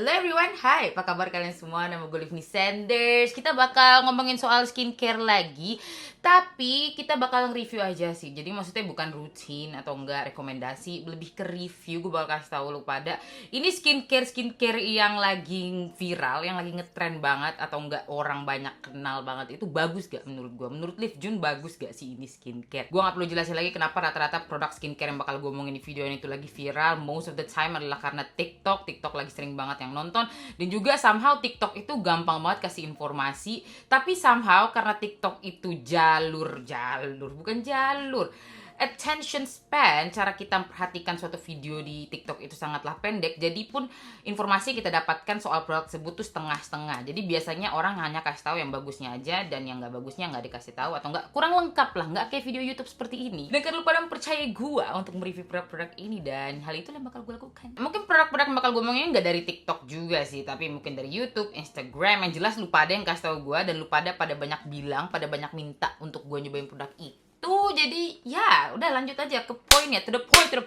Hello everyone, hai, apa kabar kalian semua? Nama gue Livni Sanders. Kita bakal ngomongin soal skincare lagi, tapi kita bakal nge-review aja sih. Jadi maksudnya bukan rutin atau enggak rekomendasi, lebih ke review. Gue bakal kasih tahu lu pada ini skincare yang lagi viral, yang lagi ngetrend banget atau enggak orang banyak kenal banget. Itu bagus gak menurut gue? Menurut Liv Jun bagus gak sih ini skincare? Gue gak perlu jelasin lagi kenapa rata-rata produk skincare yang bakal gue omongin di video ini itu lagi viral. Most of the time adalah karena TikTok lagi sering banget yang nonton, dan juga somehow TikTok itu gampang banget kasih informasi, tapi somehow karena TikTok itu attention span, cara kita memperhatikan suatu video di TikTok itu sangatlah pendek. Jadi pun informasi kita dapatkan soal produk tersebut tuh setengah-setengah. Jadi biasanya orang hanya kasih tahu yang bagusnya aja, dan yang nggak bagusnya nggak dikasih tahu, atau nggak kurang lengkap lah, nggak kayak video YouTube seperti ini. Dan kalau pada mempercayai gua untuk mereview produk-produk ini, dan hal itu yang bakal gue lakukan. Mungkin produk-produk yang bakal gue ngomongin nggak dari TikTok juga sih, tapi mungkin dari YouTube, Instagram. Yang jelas lu pada yang kasih tahu gua, dan lu pada banyak bilang, pada banyak minta untuk gue nyobain produk itu. Jadi ya udah lanjut aja ke poin ya, to the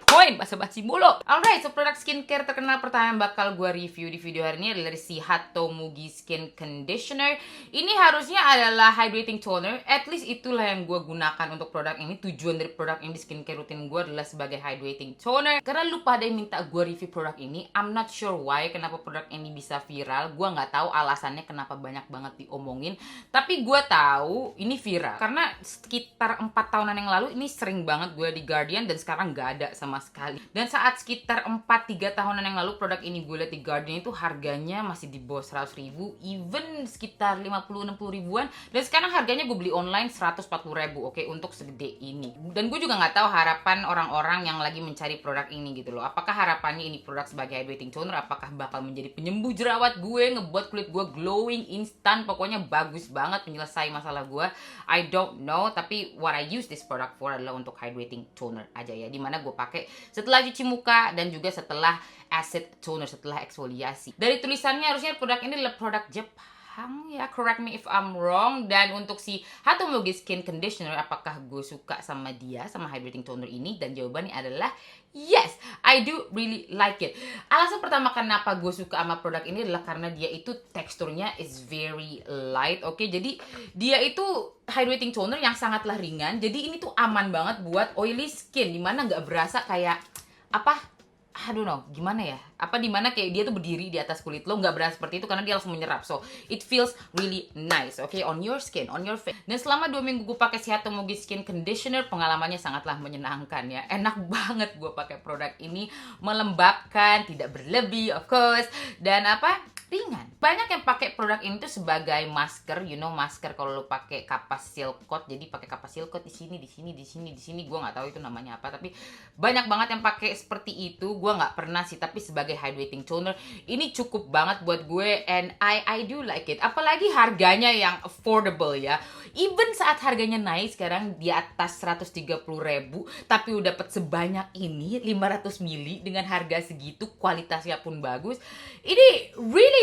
point, basa-basi mulu. Alright, so produk skincare terkenal pertama yang bakal gue review di video hari ini adalah dari si Hatomugi Skin Conditioner. Ini harusnya adalah hydrating toner, at least itulah yang gue gunakan untuk produk ini. Tujuan dari produk ini di skincare rutin gue adalah sebagai hydrating toner. Karena lu pada yang minta gue review produk ini, I'm not sure why kenapa produk ini bisa viral. Gue nggak tahu alasannya kenapa banyak banget diomongin, tapi gue tahu ini viral karena sekitar 4 tahunan yang lalu ini sering banget gue di Guardian, dan sekarang nggak ada sama sekali. Dan saat sekitar 4-3 tahunan yang lalu produk ini gue liat di Guardian itu harganya masih di bawah 100 ribu, even sekitar 50-60 ribuan. Dan sekarang harganya gue beli online 140 ribu, oke, untuk segede ini. Dan gue juga nggak tahu harapan orang-orang yang lagi mencari produk ini gitu loh. Apakah harapannya ini produk sebagai hydrating toner, apakah bakal menjadi penyembuh jerawat gue, ngebuat kulit gue glowing instan, pokoknya bagus banget menyelesai masalah gue. I don't know, tapi what I use this product for adalah untuk hydrating toner aja ya, dimana gue pakai setelah cuci muka dan juga setelah acid toner, setelah eksfoliasi. Dari tulisannya harusnya produk ini adalah produk Jepang ya, correct me if I'm wrong. Dan untuk si Hatomugi Skin Conditioner, apakah gue suka sama dia, sama hydrating toner ini? Dan jawabannya adalah yes, I do really like it. Alasan pertama kenapa gue suka sama produk ini adalah karena dia itu teksturnya is very light, oke. Jadi dia itu hydrating toner yang sangatlah ringan. Jadi ini tuh aman banget buat oily skin, dimana nggak berasa kayak apa, I don't know, gimana ya? Apa dimana kayak dia tuh berdiri di atas kulit lo, nggak berasa seperti itu karena dia langsung menyerap. So, it feels really nice, okay, on your skin, on your face. Dan selama 2 minggu gue pakai si Hatomugi Skin Conditioner, pengalamannya sangatlah menyenangkan ya. Enak banget gue pakai produk ini, melembabkan, tidak berlebih, of course. Dan apa? Ringan. Banyak yang pakai produk ini tuh sebagai masker, you know, masker kalau lo pakai kapas silk coat. Jadi pakai kapas silk coat di sini. Gue nggak tahu itu namanya apa, tapi banyak banget yang pakai seperti itu. Gue nggak pernah sih, tapi sebagai hydrating toner ini cukup banget buat gue, and I do like it. Apalagi harganya yang affordable ya. Even saat harganya naik sekarang di atas 130 ribu, tapi udah dapat sebanyak ini 500 ml dengan harga segitu, kualitasnya pun bagus. Ini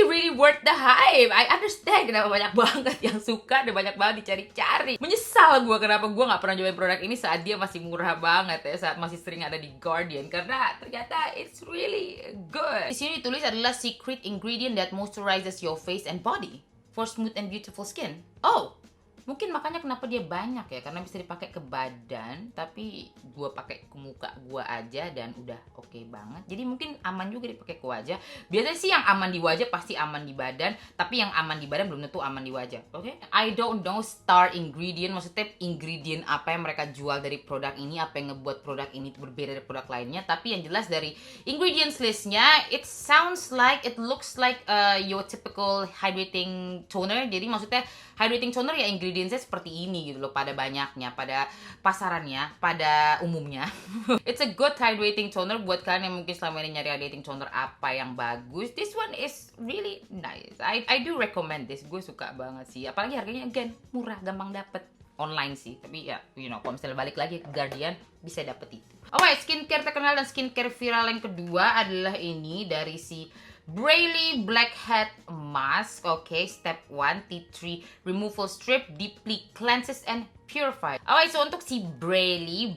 really worth the hype. I understand kenapa banyak banget yang suka dan banyak banget dicari-cari. Menyesal gue kenapa gue nggak pernah cobain produk ini saat dia masih murah banget ya, saat masih sering ada di Guardian, karena ternyata it's really good. Di sini ditulis adalah secret ingredient that moisturizes your face and body for smooth and beautiful skin. Oh, mungkin makanya kenapa dia banyak ya, karena bisa dipakai ke badan, tapi gue pakai ke muka gue aja dan udah oke banget. Jadi mungkin aman juga dipakai ke wajah. Biasanya sih yang aman di wajah pasti aman di badan, tapi yang aman di badan belum tentu aman di wajah, oke? I don't know star ingredient, maksudnya ingredient apa yang mereka jual dari produk ini, apa yang ngebuat produk ini berbeda dari produk lainnya. Tapi yang jelas dari ingredients listnya, it looks like your typical hydrating toner. Jadi maksudnya hydrating toner ya ingredientsnya seperti ini gitu loh, pada banyaknya, pada pasarannya, pada umumnya. It's a good hydrating toner buat kalian yang mungkin selama ini nyari hydrating toner apa yang bagus. This one is really nice. I do recommend this. Gue suka banget sih. Apalagi harganya again murah, gampang dapet online sih. Tapi ya, you know, kalau misalnya balik lagi ke Guardian, bisa dapet itu. Alright, skincare terkenal dan skincare viral yang kedua adalah ini dari si Braylee Blackhead Mask. Okay, step 1, tea tree removal strip, deeply cleanses and purifies. Alright, so untuk si Braylee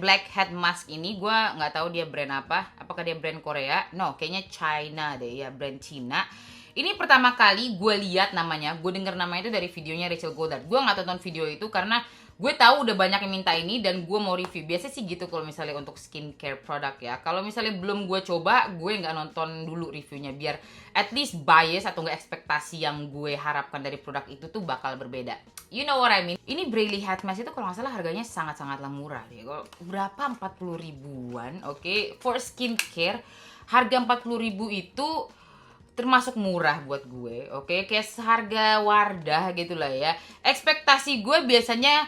Blackhead Mask ini, gue nggak tahu dia brand apa. Apakah dia brand Korea? No, kayaknya China deh ya, brand Cina. Ini pertama kali gue lihat namanya, gue denger namanya itu dari videonya Rachel Goddard. Gue nggak tonton video itu karena gue tahu udah banyak yang minta ini dan gue mau review. Biasanya sih gitu kalau misalnya untuk skincare produk ya. Kalau misalnya belum gue coba, gue nggak nonton dulu reviewnya biar at least bias atau nggak ekspektasi yang gue harapkan dari produk itu tuh bakal berbeda. You know what I mean? Ini Braylee Head Mask itu kalau nggak salah harganya sangat-sangatlah murah deh. Berapa? 40 ribuan, oke? For skincare, harga 40 ribu itu termasuk murah buat gue, oke? Kayak seharga Wardah gitu lah ya. Ekspektasi gue biasanya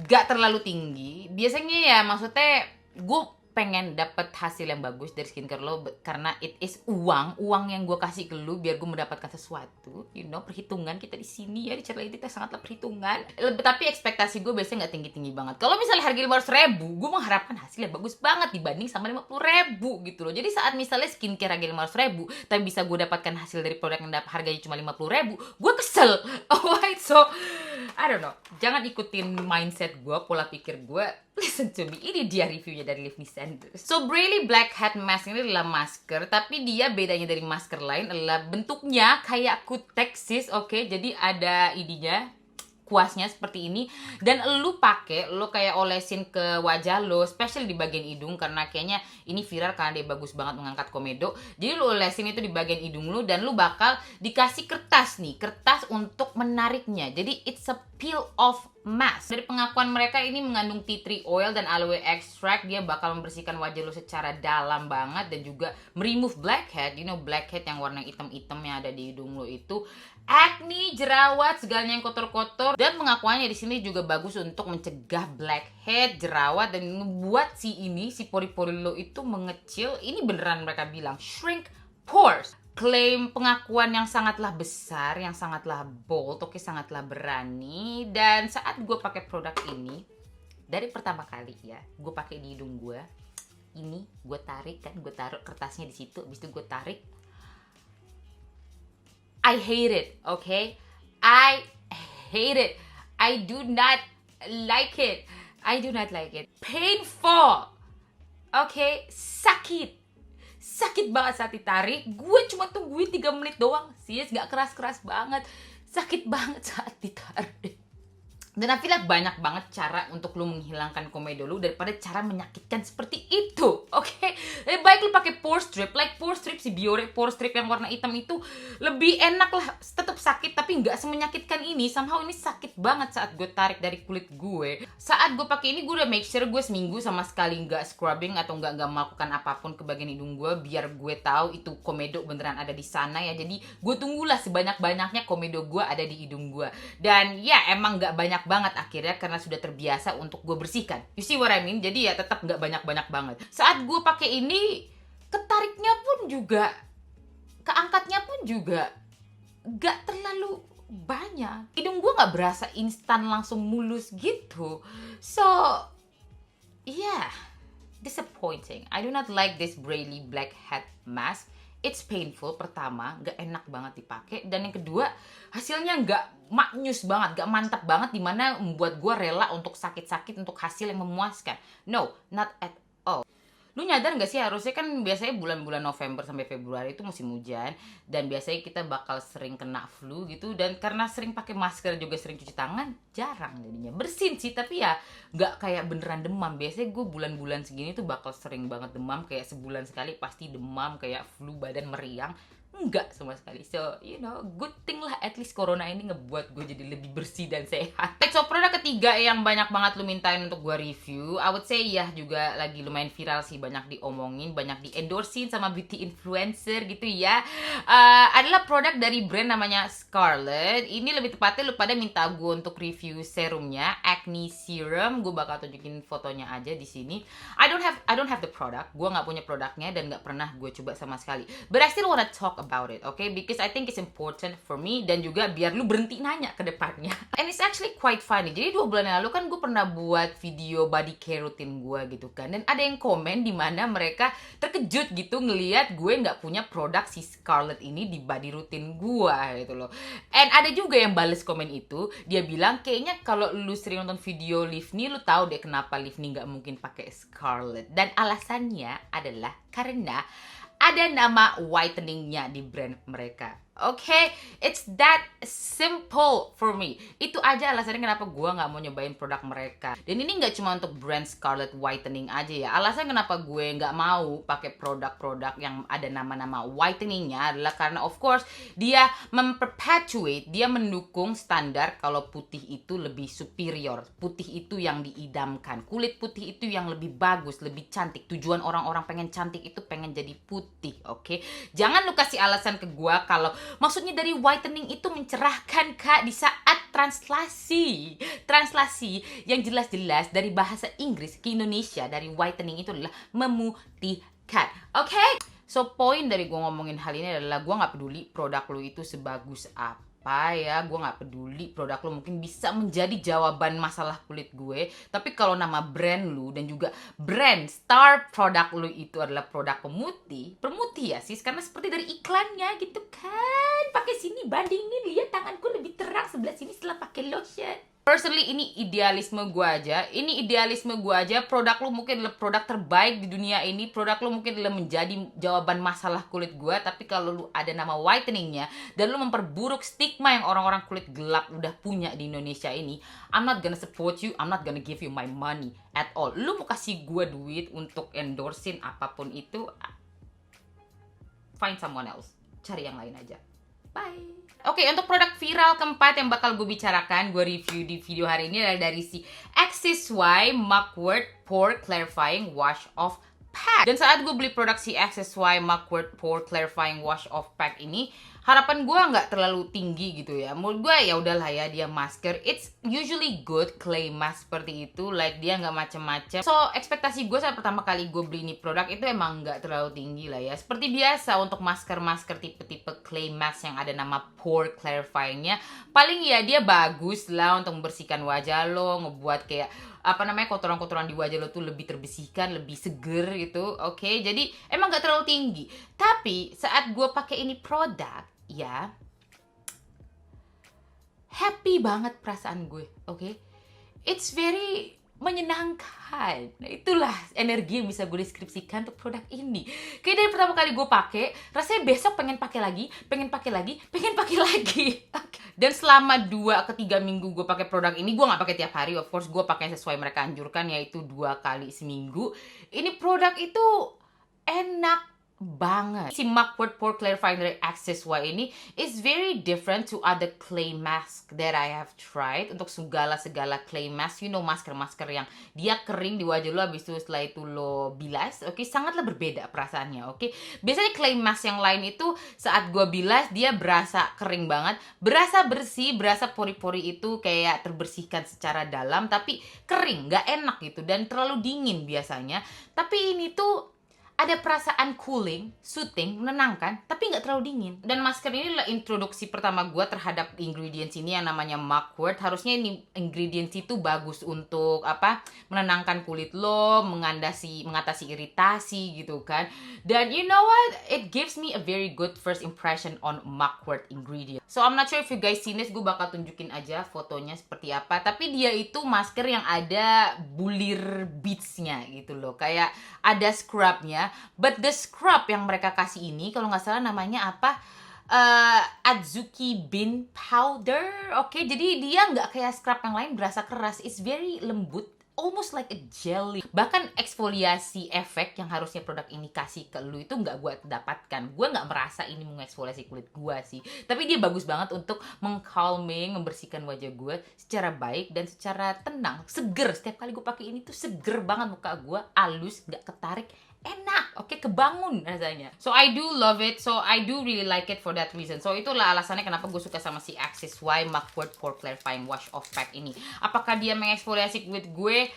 gak terlalu tinggi. Biasanya ya maksudnya gue pengen dapet hasil yang bagus dari skincare lo karena it is uang yang gue kasih ke lo biar gue mendapatkan sesuatu. You know, perhitungan kita di sini ya, di channel ini kita sangatlah perhitungan. Tapi ekspektasi gue biasanya nggak tinggi-tinggi banget. Kalau misalnya harga 500 ribu, gue mengharapkan hasil yang bagus banget dibanding sama 50 ribu gitu loh. Jadi saat misalnya skincare harga 500 ribu tapi bisa gue dapatkan hasil dari produk yang harganya cuma 50 ribu, gue kesel. Alright, so I don't know. Jangan ikutin mindset gue, pola pikir gue. Listen to me. Ini dia reviewnya dari Live Me Sanders. So Braylee Blackhead Mask ini adalah masker, tapi dia bedanya dari masker lain adalah bentuknya kayak kuteksis, oke? Jadi ada ininya, kuasnya seperti ini, dan lu kayak olesin ke wajah lo, especially di bagian hidung karena kayaknya ini viral karena dia bagus banget mengangkat komedo. Jadi lu olesin itu di bagian hidung lu dan lu bakal dikasih kertas untuk menariknya. Jadi it's a peel off mask. Dari pengakuan mereka ini mengandung tea tree oil dan aloe extract. Dia bakal membersihkan wajah lo secara dalam banget dan juga remove blackhead. You know blackhead yang warna hitam-hitam yang ada di hidung lo itu, acne, jerawat, segalanya yang kotor-kotor. Dan pengakuannya di sini juga bagus untuk mencegah blackhead, jerawat dan ngebuat si pori-pori lo itu mengecil. Ini beneran mereka bilang shrink pores. Klaim pengakuan yang sangatlah besar, yang sangatlah bold, oke, sangatlah berani. Dan saat gue pakai produk ini, dari pertama kali ya, gue pakai di hidung gue. Ini gue tarik kan, gue taruh kertasnya di situ, habis itu gue tarik. I hate it, okay? I hate it. I do not like it. I do not like it. Painful, okay? Sakit banget saat ditarik. Gue cuma tungguin 3 menit doang. Serius, gak keras-keras banget. Sakit banget saat ditarik. Dan I feel like banyak banget cara untuk lu menghilangkan komedo lu daripada cara menyakitkan seperti itu, oke? Lebih baik lu pakai pore strip, like pore strip, si Biore pore strip yang warna hitam itu lebih enak lah, tetap sakit tapi nggak semenyakitkan ini. Somehow ini sakit banget saat gue tarik dari kulit gue. Saat gue pakai ini gue udah make sure gue seminggu sama sekali nggak scrubbing atau nggak melakukan apapun ke bagian hidung gue biar gue tahu itu komedo beneran ada di sana ya. Jadi gue tunggulah sebanyak-banyaknya komedo gue ada di hidung gue. Dan ya emang nggak banyak banget akhirnya karena sudah terbiasa untuk gue bersihkan. You see what I mean? Jadi ya tetap nggak banyak-banyak banget. Saat gue pakai ini, ketariknya pun juga, keangkatnya pun juga nggak terlalu banyak. Hidung gue nggak berasa instan langsung mulus gitu. So, yeah, disappointing. I do not like this Braylee Blackhead Mask. It's painful, pertama, gak enak banget dipakai. Dan yang kedua, hasilnya gak maknyus banget, gak mantap banget, dimana membuat gue rela untuk sakit-sakit untuk hasil yang memuaskan. No, not at all. Lu nyadar gak sih harusnya kan biasanya bulan-bulan November sampai Februari itu musim hujan. Dan biasanya kita bakal sering kena flu gitu. Dan karena sering pakai masker juga sering cuci tangan, jarang jadinya. Bersin sih, tapi ya gak kayak beneran demam. Biasanya gue bulan-bulan segini tuh bakal sering banget demam. Kayak sebulan sekali pasti demam, kayak flu, badan meriang. Enggak sama sekali. So, you know, good thing lah at least corona ini ngebuat gue jadi lebih bersih dan sehat. So, produk ketiga yang banyak banget lu mintain untuk gue review, I would say ya juga lagi lumayan viral sih, banyak diomongin, banyak di-endorsein sama beauty influencer gitu ya. Adalah produk dari brand namanya Scarlett. Ini lebih tepatnya lu pada minta gue untuk review serumnya, Acne Serum. Gue bakal tunjukin fotonya aja di sini. I don't have the product. Gue nggak punya produknya dan nggak pernah gue coba sama sekali. But I still wanna talk about it, okay? Because I think it's important for me, dan juga biar lu berhenti nanya ke depannya. And it's actually quite funny. Jadi 2 bulan yang lalu kan gue pernah buat video body care rutin gue gitu kan, dan ada yang komen di mana mereka terkejut gitu ngelihat gue nggak punya produk si Scarlett ini di body rutin gue gitu loh. And ada juga yang bales komen itu, dia bilang kayaknya kalau lu sering nonton video Livni, lu tahu deh kenapa Livni nggak mungkin pakai Scarlett. Dan alasannya adalah karena ada nama whiteningnya di brand mereka. Okay, it's that simple for me. Itu aja alasannya kenapa gue nggak mau nyobain produk mereka. Dan ini nggak cuma untuk brand Scarlett Whitening aja ya. Alasan kenapa gue nggak mau pakai produk-produk yang ada nama-nama whiteningnya adalah karena of course dia memperpetuate, dia mendukung standar kalau putih itu lebih superior. Putih itu yang diidamkan. Kulit putih itu yang lebih bagus, lebih cantik. Tujuan orang-orang pengen cantik itu pengen jadi putih, oke? Jangan lu kasih alasan ke gue kalau maksudnya dari whitening itu mencerahkan, Kak, di saat translasi yang jelas-jelas dari bahasa Inggris ke Indonesia dari whitening itu adalah memutihkan. Oke? So, poin dari gue ngomongin hal ini adalah gue gak peduli produk lu itu sebagus apa ya, gue gak peduli produk lu mungkin bisa menjadi jawaban masalah kulit gue, tapi kalau nama brand lu dan juga brand star produk lu itu adalah produk pemutih ya sis, karena seperti dari iklannya gitu kan, pakai sini bandingin, lihat tanganku lebih terang sebelah sini setelah pakai lotion. Personally, ini idealisme gue aja. Produk lu mungkin adalah produk terbaik di dunia ini. Produk lu mungkin adalah menjadi jawaban masalah kulit gue. Tapi kalau lu ada nama whiteningnya dan lu memperburuk stigma yang orang-orang kulit gelap udah punya di Indonesia ini, I'm not gonna support you, I'm not gonna give you my money at all. Lu mau kasih gue duit untuk endorsein apapun itu, find someone else. Cari yang lain aja. Bye. Oke, untuk produk viral keempat yang bakal gue bicarakan, gue review di video hari ini adalah dari si XSY Mugwort Pore Clarifying Wash Off Pack. Dan saat gue beli produk si XSY Mugwort Pore Clarifying Wash Off Pack ini, harapan gue nggak terlalu tinggi gitu ya. Menurut gue ya udahlah ya, dia masker. It's usually good clay mask seperti itu, like dia nggak macem-macem. So ekspektasi gue saat pertama kali gue beli ini produk itu emang nggak terlalu tinggi lah ya. Seperti biasa untuk masker-masker tipe-tipe clay mask yang ada nama pore clarifyingnya, paling ya dia bagus lah untuk membersihkan wajah lo, ngebuat kayak kotoran-kotoran di wajah lo tuh lebih terbersihkan, lebih seger gitu. Oke, jadi emang gak terlalu tinggi. Tapi saat gue pakai ini produk, ya happy banget perasaan gue. Oke, it's very menyenangkan. Nah, itulah energi yang bisa gue deskripsikan untuk produk ini. Kayak dari pertama kali gue pakai, rasanya besok pengen pakai lagi. Dan selama 2 ke 3 minggu gue pakai produk ini, gue nggak pakai tiap hari. Of course, gue pakai sesuai mereka anjurkan, yaitu 2 kali seminggu. Ini produk itu enak banget. Si Mugwort Pore Clarifying dari XSY ini is very different to other clay mask that I have tried. Untuk segala clay mask, you know, masker-masker yang dia kering di wajah lo, habis itu setelah itu lo bilas, oke, sangatlah berbeda perasaannya, oke. Biasanya clay mask yang lain itu saat gue bilas dia berasa kering banget, berasa bersih, berasa pori-pori itu kayak terbersihkan secara dalam, tapi kering, nggak enak gitu, dan terlalu dingin biasanya. Tapi ini tuh ada perasaan cooling, soothing, menenangkan, tapi nggak terlalu dingin. Dan masker ini adalah introduksi pertama gue terhadap ingredients ini yang namanya Mugwort. Harusnya ini ingredients itu bagus untuk menenangkan kulit lo, mengatasi iritasi gitu kan. Dan you know what? It gives me a very good first impression on Mugwort ingredient. So I'm not sure if you guys seen this, gue bakal tunjukin aja fotonya seperti apa. Tapi dia itu masker yang ada bulir beads-nya gitu loh. Kayak ada scrubnya. But the scrub yang mereka kasih ini, kalau nggak salah namanya Adzuki Bean Powder. Oke, jadi dia nggak kayak scrub yang lain berasa keras. It's very lembut, almost like a jelly. Bahkan eksfoliasi efek yang harusnya produk ini kasih ke lu itu nggak gue dapatkan. Gue nggak merasa ini mengeksfoliasi kulit gue sih. Tapi dia bagus banget untuk mengcalming, membersihkan wajah gue secara baik dan secara tenang, seger. Setiap kali gue pakai ini tuh seger banget muka gue, halus, nggak ketarik. Enak, oke, kebangun rasanya. So I do love it, so I do really like it for that reason. So itulah alasannya kenapa gue suka sama si XSY Mugwort Pore Clarifying Wash Off Pack ini. Apakah dia mengeksfoliasi kulit gue?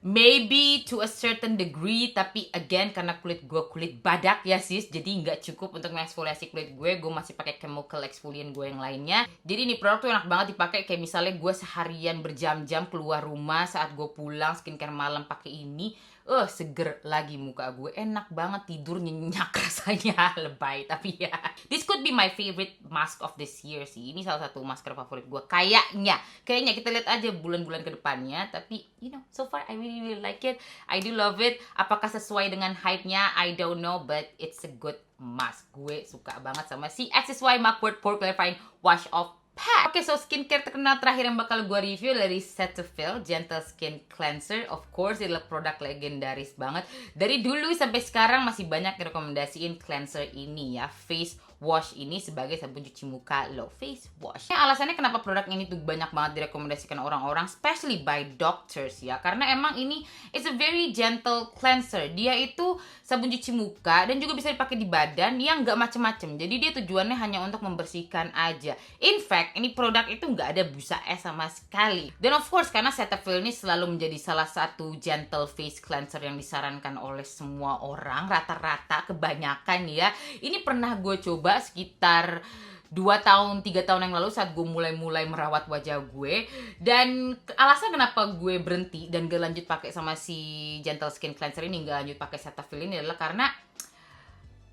Maybe to a certain degree, tapi again karena kulit gue kulit badak ya sis, jadi nggak cukup untuk mengeksfoliasi kulit gue masih pakai chemical exfoliant gue yang lainnya. Jadi ini produk tuh enak banget dipakai kayak misalnya gue seharian berjam-jam keluar rumah, saat gue pulang skincare malam pakai ini, seger lagi muka gue, enak banget, tidur nyenyak rasanya. Lebay tapi ya, this could be my favorite mask of this year sih. Ini salah satu masker favorit gue kayaknya kita lihat aja bulan-bulan ke depannya. Tapi you know, so far I really like it, I do love it. Apakah sesuai dengan hype-nya, I don't know, but it's a good mask. Gue suka banget sama si XSY Mugwort Pore Clarifying Wash Off Pack. Oke, so skincare terkenal terakhir yang bakal gue review dari Cetaphil Gentle Skin Cleanser. Of course, ini adalah produk legendaris banget. Dari dulu sampai sekarang masih banyak rekomendasiin cleanser ini ya, face wash ini sebagai sabun cuci muka low face wash. Alasannya kenapa produk ini tuh banyak banget direkomendasikan orang-orang, especially by doctors ya, karena emang ini is a very gentle cleanser. Dia itu sabun cuci muka dan juga bisa dipakai di badan yang nggak macem-macem. Jadi dia tujuannya hanya untuk membersihkan aja. In fact, ini produk itu nggak ada busa es sama sekali. Dan of course, karena Cetaphil ini selalu menjadi salah satu gentle face cleanser yang disarankan oleh semua orang, rata-rata kebanyakan ya. Ini pernah gue coba sekitar 2 tahun, 3 tahun yang lalu saat gue mulai merawat wajah gue. Dan alasan kenapa gue berhenti dan gak lanjut pakai sama si Gentle Skin Cleanser ini, gak lanjut pakai Cetaphil ini adalah karena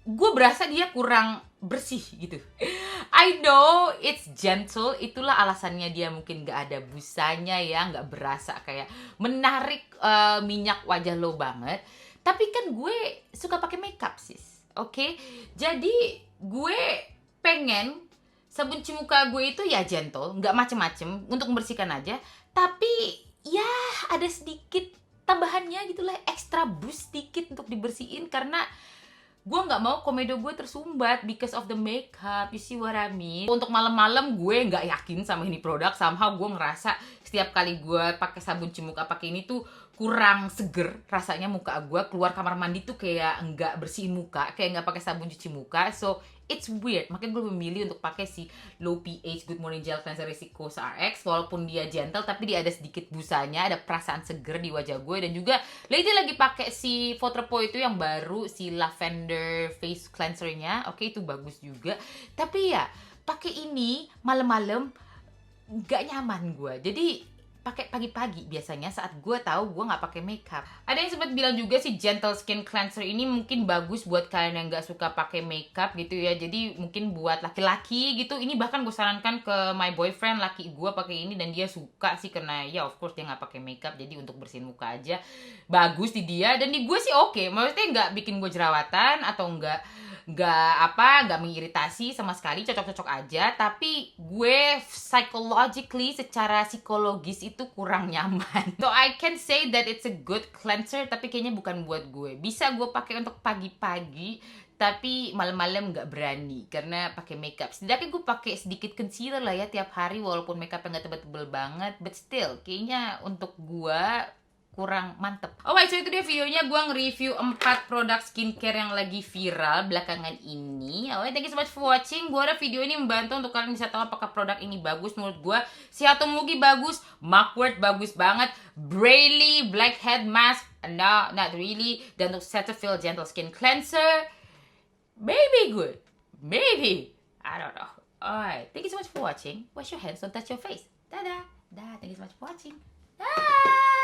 gue berasa dia kurang bersih gitu. I know it's gentle, itulah alasannya dia mungkin gak ada busanya ya, gak berasa kayak menarik minyak wajah lo banget. Tapi kan gue suka pakai makeup sis, oke? Jadi gue pengen sabun cuci muka gue itu ya gentle, nggak macem-macem, untuk membersihkan aja. Tapi ya ada sedikit tambahannya gitulah, extra boost sedikit untuk dibersihin, karena gue nggak mau komedo gue tersumbat because of the makeup. You see what I mean? Untuk malam-malam gue nggak yakin sama ini produk. Somehow gue ngerasa setiap kali gue pakai sabun cuci muka pakai ini tuh kurang seger rasanya muka gue. Keluar kamar mandi tuh kayak nggak bersihin muka, kayak nggak pakai sabun cuci muka. So it's weird. Makanya gue memilih untuk pakai si low pH Good Morning Gel Cleanser Resicos RX. Walaupun dia gentle, tapi dia ada sedikit busanya, ada perasaan seger di wajah gue. Dan juga lagi pakai si Fotopo itu yang baru, si Lavender Face Cleanser-nya. Oke, itu bagus juga. Tapi ya pakai ini malam-malam nggak nyaman gue. Jadi pakai pagi-pagi biasanya saat gue tahu gue nggak pakai makeup. Ada yang sempat bilang juga sih Gentle Skin Cleanser ini mungkin bagus buat kalian yang nggak suka pakai makeup gitu ya. Jadi mungkin buat laki-laki gitu. Ini bahkan gue sarankan ke my boyfriend, laki gue pakai ini dan dia suka sih, karena ya of course dia nggak pakai makeup, jadi untuk bersihin muka aja bagus di dia. Dan di gue sih oke. Maksudnya nggak bikin gue jerawatan atau nggak mengiritasi sama sekali, cocok-cocok aja. Tapi gue psychologically, secara psikologis itu kurang nyaman. So I can say that it's a good cleanser, tapi kayaknya bukan buat gue. Bisa gue pakai untuk pagi-pagi, tapi malam-malam nggak berani karena pakai makeup. Setidaknya gue pakai sedikit concealer lah ya tiap hari, walaupun makeupnya nggak tebel-tebel banget, but still kayaknya untuk gue kurang mantep. Alright, so itu dia videonya. Gue nge-review 4 produk skincare yang lagi viral belakangan ini. Alright, thank you so much for watching. Gue harap video ini membantu untuk kalian bisa tahu apakah produk ini bagus. Menurut gue si Hatomugi bagus, Mugwort bagus banget, Braley Blackhead Mask, no, not really. Dan untuk Cetaphil Gentle Skin Cleanser, maybe good, maybe, I don't know. Alright, thank you so much for watching. Wash your hands, don't touch your face. Dadah. Thank you so much for watching. Bye.